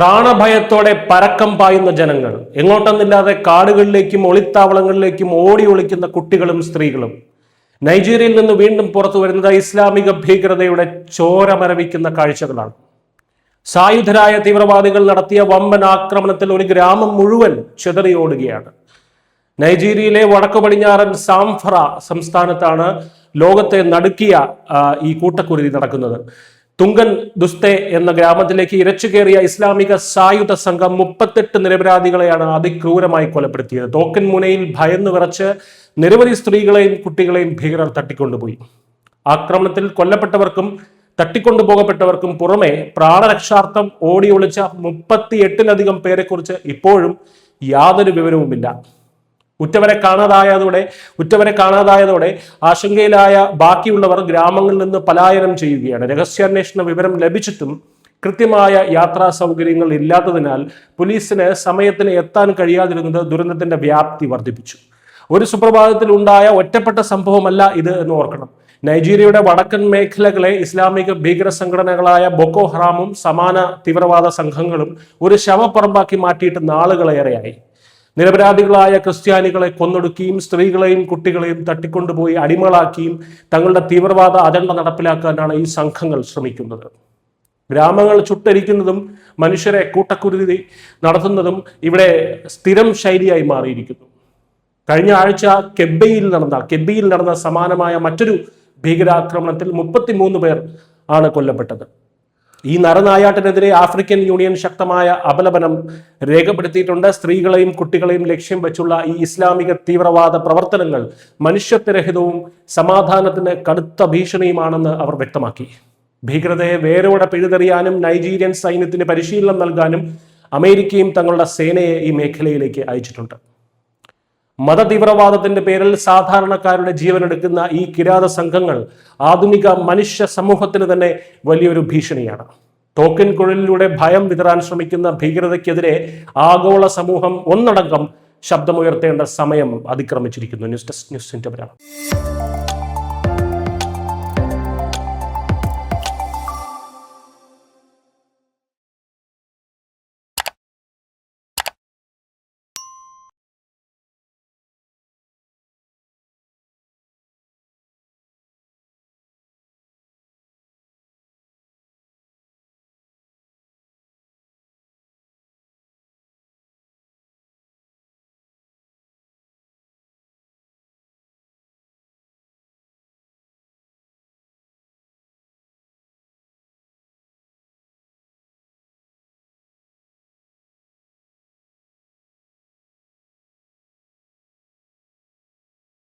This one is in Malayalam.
പ്രാണഭയത്തോടെ പരക്കം പായുന്ന ജനങ്ങൾ, എങ്ങോട്ടെന്നില്ലാതെ കാടുകളിലേക്കും ഒളിത്താവളങ്ങളിലേക്കും ഓടി ഒളിക്കുന്ന കുട്ടികളും സ്ത്രീകളും. നൈജീരിയയിൽ നിന്ന് വീണ്ടും പുറത്തു വരുന്നത് ഇസ്ലാമിക ഭീകരതയുടെ ചോര മരവിക്കുന്ന കാഴ്ചകളാണ്. സായുധരായ തീവ്രവാദികൾ നടത്തിയ വമ്പൻ ആക്രമണത്തിൽ ഒരു ഗ്രാമം മുഴുവൻ ചിതറിയോടുകയാണ്. നൈജീരിയയിലെ വടക്കു പടിഞ്ഞാറൻ സാംഫറ സംസ്ഥാനത്താണ് ലോകത്തെ നടുക്കിയ ഈ കൂട്ടക്കുരുതി നടക്കുന്നത്. തുങ്കൻ ദുസ്തെ എന്ന ഗ്രാമത്തിലേക്ക് ഇരച്ചുകയറിയ ഇസ്ലാമിക സായുധ സംഘം 38 നിരപരാധികളെയാണ് അതിക്രൂരമായി കൊലപ്പെടുത്തിയത്. തോക്കൻ മുനയിൽ ഭയന്നു വിറച്ച് നിരവധി സ്ത്രീകളെയും കുട്ടികളെയും ഭീകരർ തട്ടിക്കൊണ്ടുപോയി. ആക്രമണത്തിൽ കൊല്ലപ്പെട്ടവർക്കും തട്ടിക്കൊണ്ടുപോകപ്പെട്ടവർക്കും പുറമെ പ്രാണരക്ഷാർത്ഥം ഓടി ഒളിച്ച 38-ലധികം പേരെക്കുറിച്ച് ഇപ്പോഴും യാതൊരു വിവരവുമില്ല. ഉറ്റവരെ കാണാതായതോടെ ആശങ്കയിലായ ബാക്കിയുള്ളവർ ഗ്രാമങ്ങളിൽ നിന്ന് പലായനം ചെയ്യുകയാണ്. രഹസ്യാന്വേഷണ വിവരം ലഭിച്ചിട്ടും കൃത്യമായ യാത്രാ സൗകര്യങ്ങൾ ഇല്ലാത്തതിനാൽ പോലീസിന് സമയത്തിന് എത്താൻ കഴിയാതിരുന്നത് ദുരന്തത്തിന്റെ വ്യാപ്തി വർദ്ധിപ്പിച്ചു. ഒരു സുപ്രഭാതത്തിൽ ഉണ്ടായ ഒറ്റപ്പെട്ട സംഭവമല്ല ഇത് എന്ന് ഓർക്കണം. നൈജീരിയയുടെ വടക്കൻ മേഖലകളെ ഇസ്ലാമിക ഭീകര സംഘടനകളായ ബൊക്കോ ഹറാമും സമാന തീവ്രവാദ സംഘങ്ങളും ഒരു ശവപ്പറമ്പാക്കി മാറ്റിയിട്ട് നാളുകളേറെയായി. നിരപരാധികളായ ക്രിസ്ത്യാനികളെ കൊന്നൊടുക്കിയും സ്ത്രീകളെയും കുട്ടികളെയും തട്ടിക്കൊണ്ടുപോയി അടിമകളാക്കിയും തങ്ങളുടെ തീവ്രവാദ അജണ്ട നടപ്പിലാക്കാനാണ് ഈ സംഘങ്ങൾ ശ്രമിക്കുന്നത്. ഗ്രാമങ്ങൾ ചുട്ടരിക്കുന്നതും മനുഷ്യരെ കൂട്ടക്കുരുതി നടത്തുന്നതും ഇവിടെ സ്ഥിരം ശൈലിയായി മാറിയിരിക്കുന്നു. കഴിഞ്ഞ ആഴ്ച കെബ്ബയിൽ നടന്ന സമാനമായ മറ്റൊരു ഭീകരാക്രമണത്തിൽ 33 പേർ ആണ് കൊല്ലപ്പെട്ടത്. ഈ നരനായാട്ടിനെതിരെ ആഫ്രിക്കൻ യൂണിയൻ ശക്തമായ അപലപനം രേഖപ്പെടുത്തിയിട്ടുണ്ട്. സ്ത്രീകളെയും കുട്ടികളെയും ലക്ഷ്യം വെച്ചുള്ള ഈ ഇസ്ലാമിക തീവ്രവാദ പ്രവർത്തനങ്ങൾ മനുഷ്യത്വരഹിതവും സമാധാനത്തിന് കടുത്ത ഭീഷണിയുമാണെന്ന് അവർ വ്യക്തമാക്കി. ഭീകരതയെ വേരോടെ പിഴുതെറിയാനും നൈജീരിയൻ സൈന്യത്തിന് പരിശീലനം നൽകാനും അമേരിക്കയും തങ്ങളുടെ സേനയെ ഈ മേഖലയിലേക്ക് അയച്ചിട്ടുണ്ട്. മതതീവ്രവാദത്തിന്റെ പേരിൽ സാധാരണക്കാരുടെ ജീവനെടുക്കുന്ന ഈ കിരാത സംഘങ്ങൾ ആധുനിക മനുഷ്യ സമൂഹത്തിന് തന്നെ വലിയൊരു ഭീഷണിയാണ്. തോക്കിൻ കുഴലിലൂടെ ഭയം വിതറാൻ ശ്രമിക്കുന്ന ഭീകരതയ്ക്കെതിരെ ആഗോള സമൂഹം ഒന്നടങ്കം ശബ്ദമുയർത്തേണ്ട സമയം അതിക്രമിച്ചിരിക്കുന്നു. News desk news India.